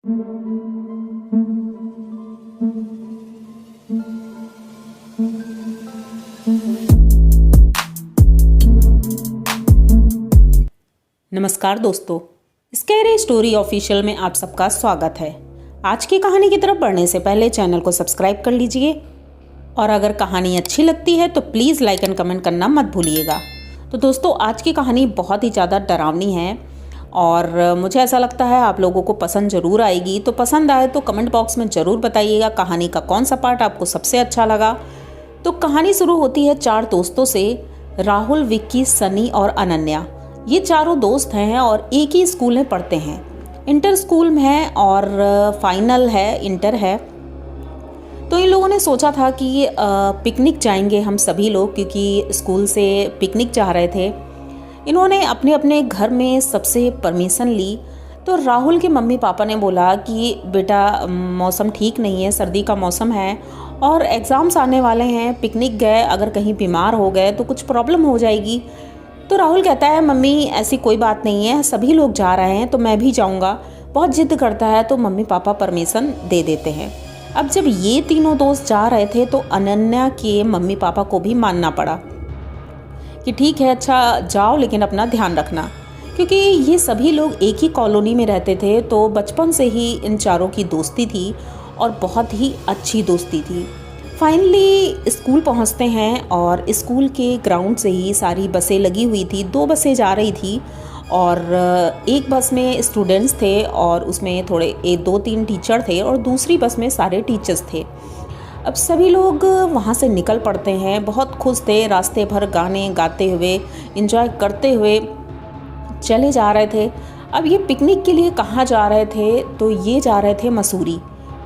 नमस्कार दोस्तों, scary story official में आप सबका स्वागत है। आज की कहानी की तरफ बढ़ने से पहले चैनल को सब्सक्राइब कर लीजिए और अगर कहानी अच्छी लगती है तो प्लीज़ लाइक एंड कमेंट करना मत भूलिएगा। तो दोस्तों, आज की कहानी बहुत ही ज़्यादा डरावनी है और मुझे ऐसा लगता है आप लोगों को पसंद ज़रूर आएगी। तो पसंद आए तो कमेंट बॉक्स में ज़रूर बताइएगा कहानी का कौन सा पार्ट आपको सबसे अच्छा लगा। तो कहानी शुरू होती है 4 दोस्तों से, राहुल, विक्की, सनी और अनन्या। ये चारों दोस्त हैं और एक ही स्कूल में पढ़ते हैं। इंटर स्कूल में है और फाइनल है, इंटर है। तो इन लोगों ने सोचा था कि पिकनिक जाएंगे हम सभी लोग, क्योंकि स्कूल से पिकनिक जा रहे थे। इन्होंने अपने अपने घर में सबसे परमिशन ली। तो राहुल के मम्मी पापा ने बोला कि बेटा मौसम ठीक नहीं है, सर्दी का मौसम है और एग्ज़ाम्स आने वाले हैं, पिकनिक गए अगर कहीं बीमार हो गए तो कुछ प्रॉब्लम हो जाएगी। तो राहुल कहता है मम्मी ऐसी कोई बात नहीं है, सभी लोग जा रहे हैं तो मैं भी जाऊंगा। बहुत जिद करता है तो मम्मी पापा परमिशन दे देते हैं। अब जब ये तीनों दोस्त जा रहे थे तो अनन्या के मम्मी पापा को भी मानना पड़ा कि ठीक है, अच्छा जाओ लेकिन अपना ध्यान रखना, क्योंकि ये सभी लोग एक ही कॉलोनी में रहते थे। तो बचपन से ही इन चारों की दोस्ती थी और बहुत ही अच्छी दोस्ती थी। फाइनली स्कूल पहुंचते हैं और स्कूल के ग्राउंड से ही सारी बसें लगी हुई थी। 2 बसें जा रही थी और एक बस में स्टूडेंट्स थे और उसमें थोड़े 2-3 टीचर थे और दूसरी बस में सारे टीचर्स थे। अब सभी लोग वहाँ से निकल पड़ते हैं, बहुत खुश थे, रास्ते भर गाने गाते हुए एंजॉय करते हुए चले जा रहे थे। अब ये पिकनिक के लिए कहाँ जा रहे थे, तो ये जा रहे थे मसूरी,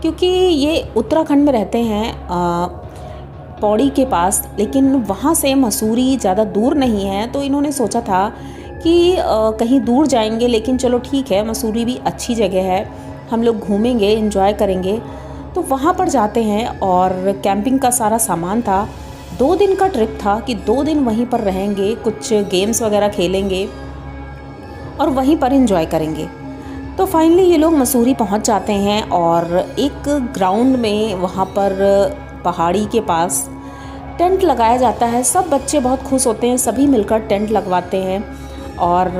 क्योंकि ये उत्तराखंड में रहते हैं पौड़ी के पास, लेकिन वहाँ से मसूरी ज़्यादा दूर नहीं है। तो इन्होंने सोचा था कि कहीं दूर जाएंगे, लेकिन चलो ठीक है, मसूरी भी अच्छी जगह है, हम लोग घूमेंगे, एंजॉय करेंगे। तो वहाँ पर जाते हैं और कैंपिंग का सारा सामान था। 2 दिन का ट्रिप था कि 2 दिन वहीं पर रहेंगे, कुछ गेम्स वगैरह खेलेंगे और वहीं पर एंजॉय करेंगे। तो फाइनली ये लोग मसूरी पहुंच जाते हैं और एक ग्राउंड में वहाँ पर पहाड़ी के पास टेंट लगाया जाता है। सब बच्चे बहुत खुश होते हैं, सभी मिलकर टेंट लगवाते हैं और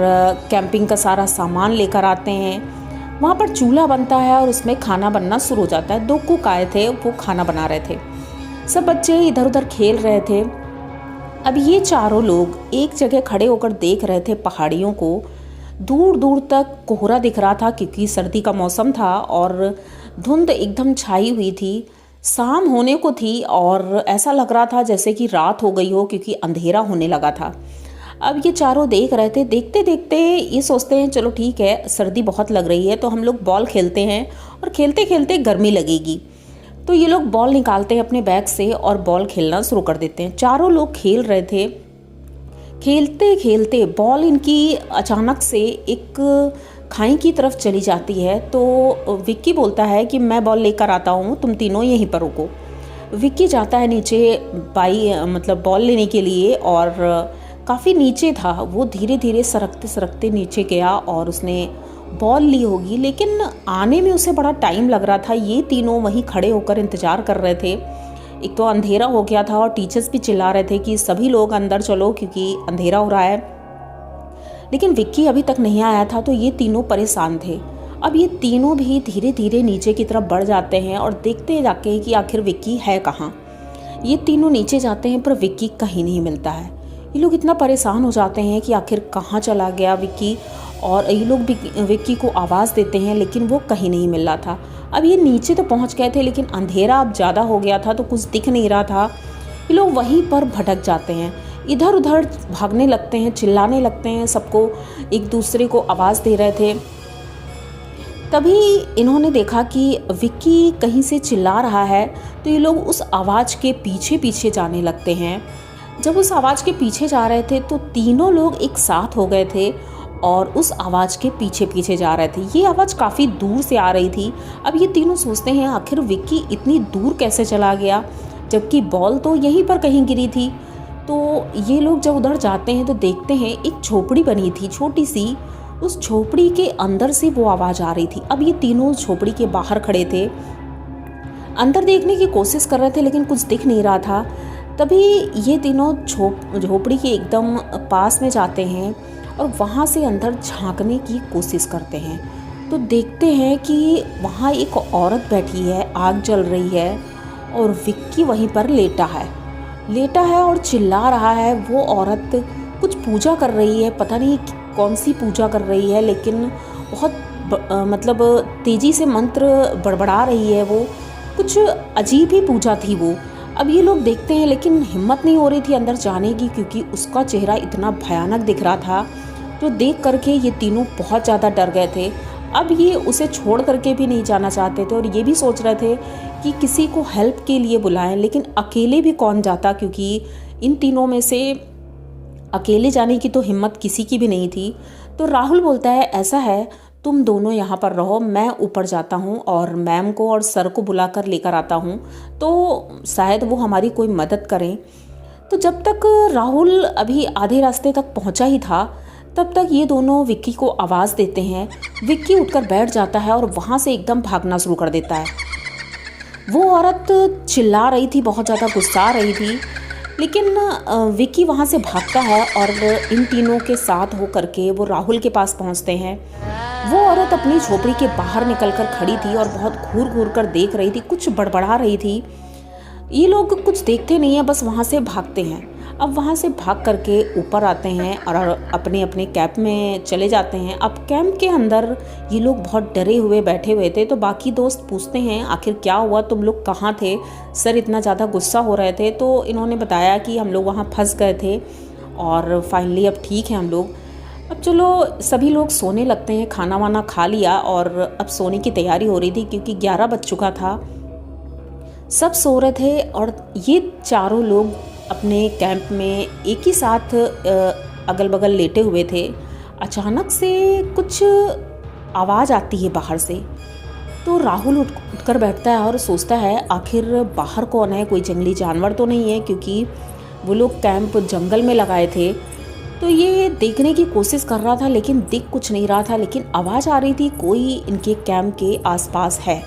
कैंपिंग का सारा सामान लेकर आते हैं। वहाँ पर चूल्हा बनता है और उसमें खाना बनना शुरू हो जाता है। 2 कुक आए थे, वो खाना बना रहे थे। सब बच्चे इधर उधर खेल रहे थे। अब ये चारों लोग एक जगह खड़े होकर देख रहे थे पहाड़ियों को। दूर दूर तक कोहरा दिख रहा था क्योंकि सर्दी का मौसम था और धुंध एकदम छाई हुई थी। शाम होने को थी और ऐसा लग रहा था जैसे कि रात हो गई हो, क्योंकि अंधेरा होने लगा था। अब ये चारों देख रहे थे, देखते देखते ये सोचते हैं चलो ठीक है, सर्दी बहुत लग रही है तो हम लोग बॉल खेलते हैं और खेलते खेलते गर्मी लगेगी। तो ये लोग बॉल निकालते हैं अपने बैग से और बॉल खेलना शुरू कर देते हैं। चारों लोग खेल रहे थे। खेलते खेलते बॉल इनकी अचानक से एक खाई की तरफ चली जाती है। तो विक्की बोलता है कि मैं बॉल लेकर आता हूँ, तुम तीनों यहीं पर रुको। विक्की जाता है नीचे मतलब बॉल लेने के लिए और काफ़ी नीचे था। वो धीरे धीरे सरकते सरकते नीचे गया और उसने बॉल ली होगी, लेकिन आने में उसे बड़ा टाइम लग रहा था। ये तीनों वहीं खड़े होकर इंतज़ार कर रहे थे। एक तो अंधेरा हो गया था और टीचर्स भी चिल्ला रहे थे कि सभी लोग अंदर चलो क्योंकि अंधेरा हो रहा है, लेकिन विक्की अभी तक नहीं आया था। तो ये तीनों परेशान थे। अब ये तीनों भी धीरे धीरे नीचे की तरफ बढ़ जाते हैं और देखते जाके कि आखिर विक्की है कहाँ। ये तीनों नीचे जाते हैं पर विक्की कहीं नहीं मिलता है। ये लोग इतना परेशान हो जाते हैं कि आखिर कहाँ चला गया विक्की, और ये लोग विक्की को आवाज़ देते हैं लेकिन वो कहीं नहीं मिल रहा था। अब ये नीचे तो पहुंच गए थे लेकिन अंधेरा अब ज़्यादा हो गया था तो कुछ दिख नहीं रहा था। ये लोग वहीं पर भटक जाते हैं, इधर उधर भागने लगते हैं, चिल्लाने लगते हैं, सबको एक दूसरे को आवाज़ दे रहे थे। तभी इन्होंने देखा कि विक्की कहीं से चिल्ला रहा है। तो ये लोग उस आवाज़ के पीछे पीछे जाने लगते हैं। जब उस आवाज़ के पीछे जा रहे थे तो तीनों लोग एक साथ हो गए थे और उस आवाज़ के पीछे पीछे जा रहे थे। ये आवाज़ काफ़ी दूर से आ रही थी। अब ये तीनों सोचते हैं आखिर विक्की इतनी दूर कैसे चला गया, जबकि बॉल तो यहीं पर कहीं गिरी थी। तो ये लोग जब उधर जाते हैं तो देखते हैं एक झोपड़ी बनी थी छोटी सी, उस झोपड़ी के अंदर से वो आवाज़ आ रही थी। अब ये तीनों झोपड़ी के बाहर खड़े थे, अंदर देखने की कोशिश कर रहे थे लेकिन कुछ दिख नहीं रहा था। तभी ये तीनों झोपड़ी के एकदम पास में जाते हैं और वहाँ से अंदर झांकने की कोशिश करते हैं। तो देखते हैं कि वहाँ एक औरत बैठी है, आग जल रही है और विक्की वहीं पर लेटा है और चिल्ला रहा है। वो औरत कुछ पूजा कर रही है, पता नहीं कौन सी पूजा कर रही है, लेकिन बहुत मतलब तेज़ी से मंत्र बड़बड़ा रही है। वो कुछ अजीब ही पूजा थी वो। अब ये लोग देखते हैं लेकिन हिम्मत नहीं हो रही थी अंदर जाने की, क्योंकि उसका चेहरा इतना भयानक दिख रहा था। तो देख करके ये तीनों बहुत ज़्यादा डर गए थे। अब ये उसे छोड़ करके भी नहीं जाना चाहते थे और ये भी सोच रहे थे कि किसी को हेल्प के लिए बुलाएं, लेकिन अकेले भी कौन जाता, क्योंकि इन तीनों में से अकेले जाने की तो हिम्मत किसी की भी नहीं थी। तो राहुल बोलता है, ऐसा है तुम दोनों यहाँ पर रहो, मैं ऊपर जाता हूँ और मैम को और सर को बुला कर लेकर आता हूँ, तो शायद वो हमारी कोई मदद करें। तो जब तक राहुल अभी आधे रास्ते तक पहुँचा ही था, तब तक ये दोनों विक्की को आवाज़ देते हैं। विक्की उठकर बैठ जाता है और वहाँ से एकदम भागना शुरू कर देता है। वो औरत चिल्ला रही थी, बहुत ज़्यादा गुस्सा रही थी, लेकिन विक्की वहाँ से भागता है और इन तीनों के साथ हो करके वो राहुल के पास पहुँचते हैं। वो औरत अपनी झोपड़ी के बाहर निकलकर खड़ी थी और बहुत घूर घूर कर देख रही थी, कुछ बड़बड़ा रही थी। ये लोग कुछ देखते नहीं हैं, बस वहाँ से भागते हैं। अब वहाँ से भाग करके ऊपर आते हैं और अपने अपने कैंप में चले जाते हैं। अब कैंप के अंदर ये लोग बहुत डरे हुए बैठे हुए थे। तो बाकी दोस्त पूछते हैं, आखिर क्या हुआ, तुम लोग कहाँ थे, सर इतना ज़्यादा गुस्सा हो रहे थे। तो इन्होंने बताया कि हम लोग वहाँ फंस गए थे और फाइनली अब ठीक है हम लोग। अब चलो सभी लोग सोने लगते हैं, खाना वाना खा लिया और अब सोने की तैयारी हो रही थी, क्योंकि 11 बज चुका था। सब सो रहे थे और ये चारों लोग अपने कैंप में एक ही साथ अगल बगल लेटे हुए थे। अचानक से कुछ आवाज़ आती है बाहर से। तो राहुल उठकर बैठता है और सोचता है आखिर बाहर कौन है, कोई जंगली जानवर तो नहीं है, क्योंकि वो लोग कैंप जंगल में लगाए थे। तो ये देखने की कोशिश कर रहा था लेकिन दिख कुछ नहीं रहा था, लेकिन आवाज़ आ रही थी कोई इनके कैंप के आसपास है।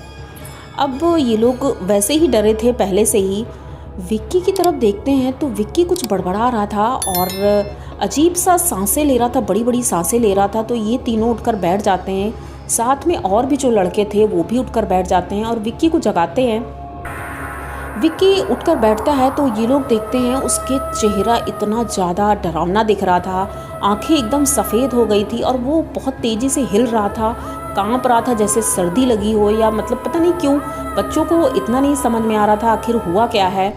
अब ये लोग वैसे ही डरे थे पहले से ही। विक्की की तरफ देखते हैं तो विक्की कुछ बड़बड़ा रहा था और अजीब सा सांसें ले रहा था, बड़ी बड़ी सांसें ले रहा था। तो ये तीनों उठकर बैठ जाते हैं, साथ में और भी जो लड़के थे वो भी उठकर बैठ जाते हैं और विक्की को जगाते हैं। विक्की उठकर बैठता है तो ये लोग देखते हैं उसके चेहरा इतना ज़्यादा डरावना दिख रहा था, आंखें एकदम सफ़ेद हो गई थी और वो बहुत तेज़ी से हिल रहा था, कांप रहा था जैसे सर्दी लगी हो, या मतलब पता नहीं क्यों बच्चों को इतना नहीं समझ में आ रहा था आखिर हुआ क्या है।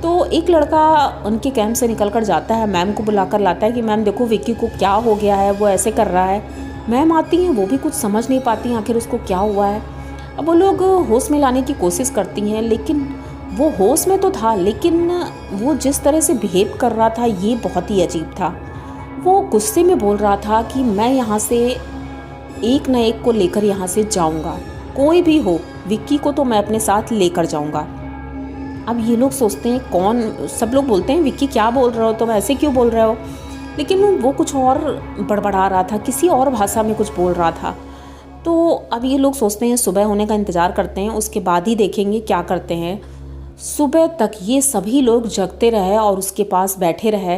तो एक लड़का उनके कैंप से निकल कर जाता है, मैम को बुलाकर लाता है कि मैम देखो विक्की को क्या हो गया है, वो ऐसे कर रहा है। मैम आती हैं, वो भी कुछ समझ नहीं पाती आखिर उसको क्या हुआ है। अब वो लोग होश में लाने की कोशिश करती हैं, लेकिन वो होश में तो था, लेकिन वो जिस तरह से बिहेव कर रहा था ये बहुत ही अजीब था। वो गुस्से में बोल रहा था कि मैं यहाँ से एक न एक को लेकर यहाँ से जाऊँगा, कोई भी हो, विक्की को तो मैं अपने साथ लेकर जाऊँगा। अब ये लोग सोचते हैं कौन, सब लोग बोलते हैं विक्की क्या बोल रहे हो, तुम ऐसे क्यों बोल रहे हो, लेकिन वो कुछ और बड़बड़ा रहा था, किसी और भाषा में कुछ बोल रहा था। तो अब ये लोग सोचते हैं सुबह होने का इंतज़ार करते हैं, उसके बाद ही देखेंगे क्या करते हैं। सुबह तक ये सभी लोग जगते रहे और उसके पास बैठे रहे।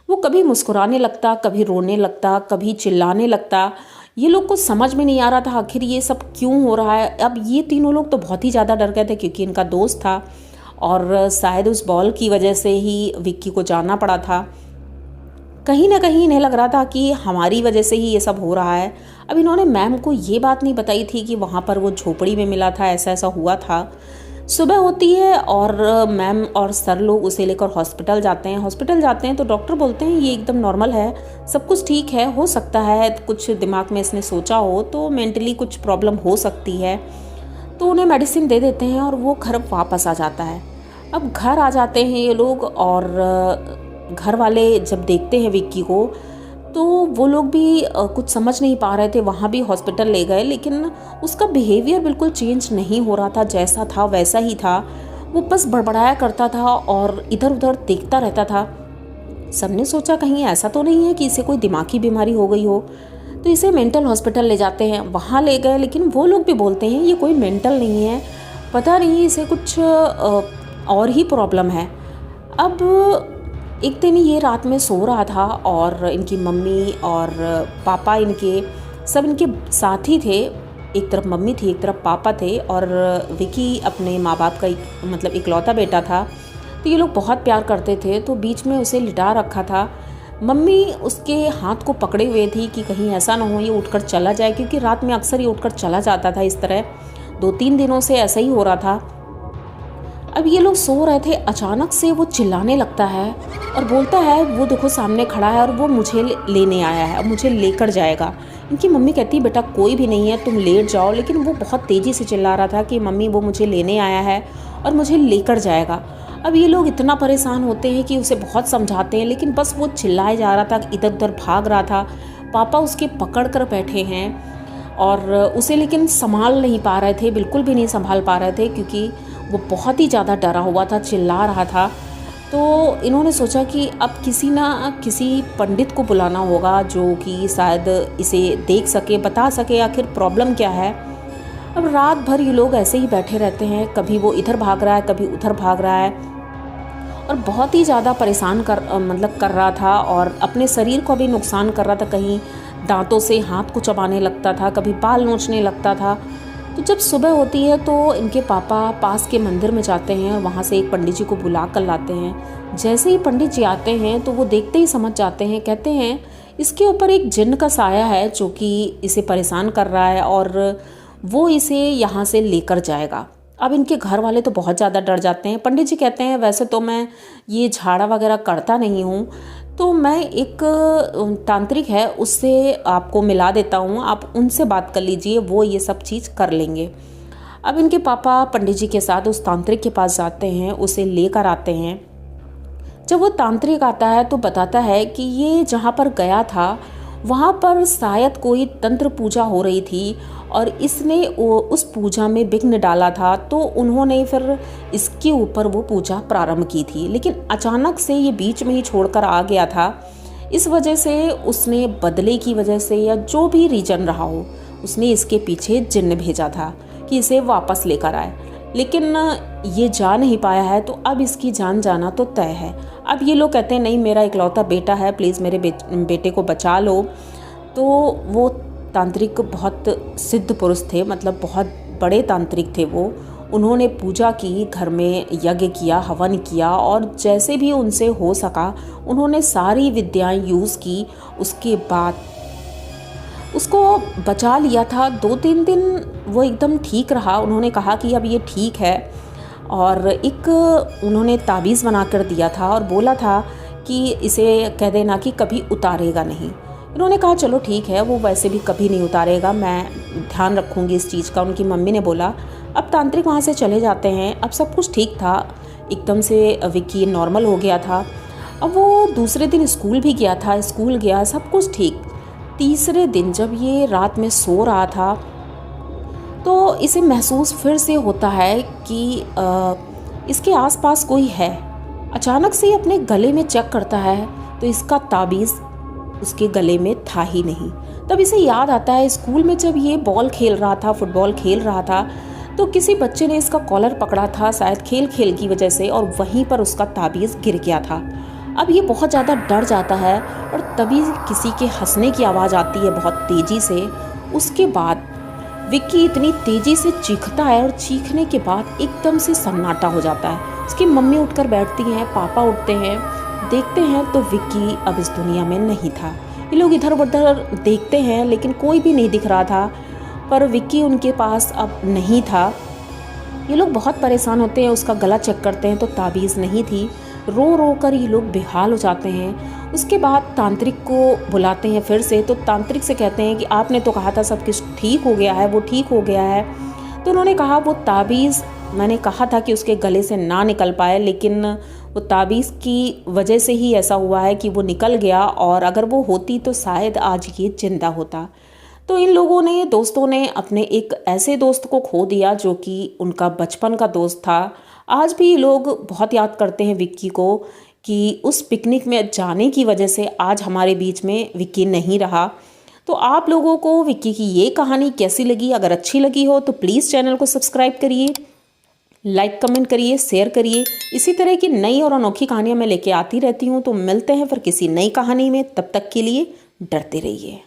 वो कभी मुस्कुराने लगता, कभी रोने लगता, कभी चिल्लाने लगता। ये लोग को समझ में नहीं आ रहा था आखिर ये सब क्यों हो रहा है। अब ये तीनों लोग तो बहुत ही ज़्यादा डर गए थे, क्योंकि इनका दोस्त था और शायद उस बॉल की वजह से ही विक्की को जाना पड़ा था। कहीं ना कहीं इन्हें लग रहा था कि हमारी वजह से ही ये सब हो रहा है। अब इन्होंने मैम को ये बात नहीं बताई थी कि वहाँ पर वो झोपड़ी में मिला था, ऐसा ऐसा हुआ था। सुबह होती है और मैम और सर लोग उसे लेकर हॉस्पिटल जाते हैं। हॉस्पिटल जाते हैं तो डॉक्टर बोलते हैं ये एकदम नॉर्मल है, सब कुछ ठीक है, हो सकता है कुछ दिमाग में इसने सोचा हो, तो मेंटली कुछ प्रॉब्लम हो सकती है। तो उन्हें मेडिसिन दे देते हैं और वो घर वापस आ जाता है। अब घर आ जाते हैं ये लोग और घर वाले जब देखते हैं विक्की को तो वो लोग भी कुछ समझ नहीं पा रहे थे, वहाँ भी हॉस्पिटल ले गए, लेकिन उसका बिहेवियर बिल्कुल चेंज नहीं हो रहा था, जैसा था वैसा ही था। वो बस बड़बड़ाया करता था और इधर उधर देखता रहता था। सबने सोचा कहीं ऐसा तो नहीं है कि इसे कोई दिमागी बीमारी हो गई हो। तो इसे मेंटल हॉस्पिटल ले जाते हैं, वहाँ ले गए, लेकिन वो लोग भी बोलते हैं ये कोई मेंटल नहीं है, पता नहीं इसे कुछ और ही प्रॉब्लम है। अब एक दिन ये रात में सो रहा था और इनकी मम्मी और पापा इनके सब इनके साथी थे। एक तरफ मम्मी थी, एक तरफ पापा थे, और विकी अपने माँ बाप का मतलब इकलौता बेटा था। तो ये लोग बहुत प्यार करते थे, तो बीच में उसे लिटा रखा था। मम्मी उसके हाथ को पकड़े हुए थी कि कहीं ऐसा ना हो ये उठकर चला जाए, क्योंकि रात में अक्सर ये उठकर चला जाता था। इस तरह 2-3 दिनों से ऐसा ही हो रहा था। अब ये लोग सो रहे थे, अचानक से वो चिल्लाने लगता है और बोलता है वो देखो सामने खड़ा है और वो मुझे लेने आया है, मुझे लेकर जाएगा। इनकी मम्मी कहती है बेटा कोई भी नहीं है, तुम लेट जाओ। लेकिन वो बहुत तेज़ी से चिल्ला रहा था कि मम्मी वो मुझे लेने आया है और मुझे लेकर जाएगा। अब ये लोग इतना परेशान होते हैं कि उसे बहुत समझाते हैं, लेकिन बस वो चिल्लाए जा रहा था, इधर उधर भाग रहा था। पापा उसके पकड़ कर बैठे हैं और उसे लेकिन संभाल नहीं पा रहे थे, बिल्कुल भी नहीं संभाल पा रहे थे, क्योंकि वो बहुत ही ज़्यादा डरा हुआ था, चिल्ला रहा था। तो इन्होंने सोचा कि अब किसी ना किसी पंडित को बुलाना होगा जो कि शायद इसे देख सके, बता सके आखिर प्रॉब्लम क्या है। अब रात भर ये लोग ऐसे ही बैठे रहते हैं, कभी वो इधर भाग रहा है, कभी उधर भाग रहा है, और बहुत ही ज़्यादा परेशान कर रहा था और अपने शरीर को भी नुकसान कर रहा था। कहीं दांतों से हाथ को चबाने लगता था, कभी बाल नोचने लगता था। तो जब सुबह होती है तो इनके पापा पास के मंदिर में जाते हैं, वहाँ से एक पंडित जी को बुला कर लाते हैं। जैसे ही पंडित जी आते हैं तो वो देखते ही समझ जाते हैं, कहते हैं इसके ऊपर एक जिन्न का साया है जो कि इसे परेशान कर रहा है और वो इसे यहाँ से लेकर जाएगा। अब इनके घर वाले तो बहुत ज़्यादा डर जाते हैं। पंडित जी कहते हैं वैसे तो मैं ये झाड़ा वगैरह करता नहीं हूँ, तो मैं एक तांत्रिक है उससे आपको मिला देता हूँ, आप उनसे बात कर लीजिए, वो ये सब चीज़ कर लेंगे। अब इनके पापा पंडित जी के साथ उस तांत्रिक के पास जाते हैं, उसे लेकर आते हैं। जब वो तांत्रिक आता है तो बताता है कि ये जहाँ पर गया था वहाँ पर शायद कोई तंत्र पूजा हो रही थी और इसने उस पूजा में विघ्न डाला था, तो उन्होंने फिर इसके ऊपर वो पूजा प्रारंभ की थी। लेकिन अचानक से ये बीच में ही छोड़कर आ गया था। इस वजह से उसने बदले की वजह से या जो भी रीजन रहा हो, उसने इसके पीछे जिन्न भेजा था कि इसे वापस लेकर आए। लेकिन ये जा नहीं पाया है, तो अब इसकी जान जाना तो तय है। अब ये लोग कहते हैं नहीं मेरा इकलौता बेटा है, प्लीज़ मेरे बेटे को बचा लो। तो वो तांत्रिक बहुत सिद्ध पुरुष थे, मतलब बहुत बड़े तांत्रिक थे वो। उन्होंने पूजा की, घर में यज्ञ किया, हवन किया और जैसे भी उनसे हो सका उन्होंने सारी विद्याएं यूज़ की। उसके बाद उसको बचा लिया था। 2-3 दिन वो एकदम ठीक रहा। उन्होंने कहा कि अब ये ठीक है, और एक उन्होंने ताबीज़ बना कर दिया था और बोला था कि इसे कह देना कि कभी उतारेगा नहीं। इन्होंने कहा चलो ठीक है, वो वैसे भी कभी नहीं उतारेगा, मैं ध्यान रखूँगी इस चीज़ का। उनकी मम्मी ने बोला। अब तांत्रिक वहाँ से चले जाते हैं। अब सब कुछ ठीक था, एकदम से विक्की नॉर्मल हो गया था। अब वो दूसरे दिन स्कूल भी गया था, स्कूल गया, सब कुछ ठीक। तीसरे दिन जब ये रात में सो रहा था तो इसे महसूस फिर से होता है कि इसके आसपास कोई है। अचानक से अपने गले में चेक करता है तो इसका ताबीज़ उसके गले में था ही नहीं। तब इसे याद आता है स्कूल में जब ये बॉल खेल रहा था, फुटबॉल खेल रहा था, तो किसी बच्चे ने इसका कॉलर पकड़ा था शायद खेल की वजह से, और वहीं पर उसका ताबीज़ गिर गया था। अब ये बहुत ज़्यादा डर जाता है और तभी किसी के हंसने की आवाज़ आती है बहुत तेज़ी से। उसके बाद विक्की इतनी तेज़ी से चीखता है और चीखने के बाद एकदम से सन्नाटा हो जाता है। उसकी मम्मी उठकर बैठती हैं, पापा उठते हैं, देखते हैं तो विक्की अब इस दुनिया में नहीं था। ये लोग इधर उधर देखते हैं लेकिन कोई भी नहीं दिख रहा था, पर विक्की उनके पास अब नहीं था। ये लोग बहुत परेशान होते हैं, उसका गला चेक करते हैं तो ताबीज़ नहीं थी। रो रो कर ये लोग बेहाल हो जाते हैं। उसके बाद तांत्रिक को बुलाते हैं फिर से, तो तांत्रिक से कहते हैं कि आपने तो कहा था सब कुछ ठीक हो गया है, वो ठीक हो गया है। तो उन्होंने कहा वो ताबीज़ मैंने कहा था कि उसके गले से ना निकल पाए, लेकिन वो ताबीज़ की वजह से ही ऐसा हुआ है कि वो निकल गया, और अगर वो होती तो शायद आज ये जिंदा होता। तो इन लोगों ने, दोस्तों ने, अपने एक ऐसे दोस्त को खो दिया जो कि उनका बचपन का दोस्त था। आज भी लोग बहुत याद करते हैं विक्की को कि उस पिकनिक में जाने की वजह से आज हमारे बीच में विक्की नहीं रहा। तो तो आप लोगों को विक्की की ये कहानी कैसी लगी? अगर अच्छी लगी हो तो प्लीज़ चैनल को सब्सक्राइब करिए, लाइक कमेंट करिए, शेयर करिए। इसी तरह की नई और अनोखी कहानियाँ मैं लेके आती रहती हूँ। तो मिलते हैं फिर किसी नई कहानी में, तब तक के लिए डरते रहिए।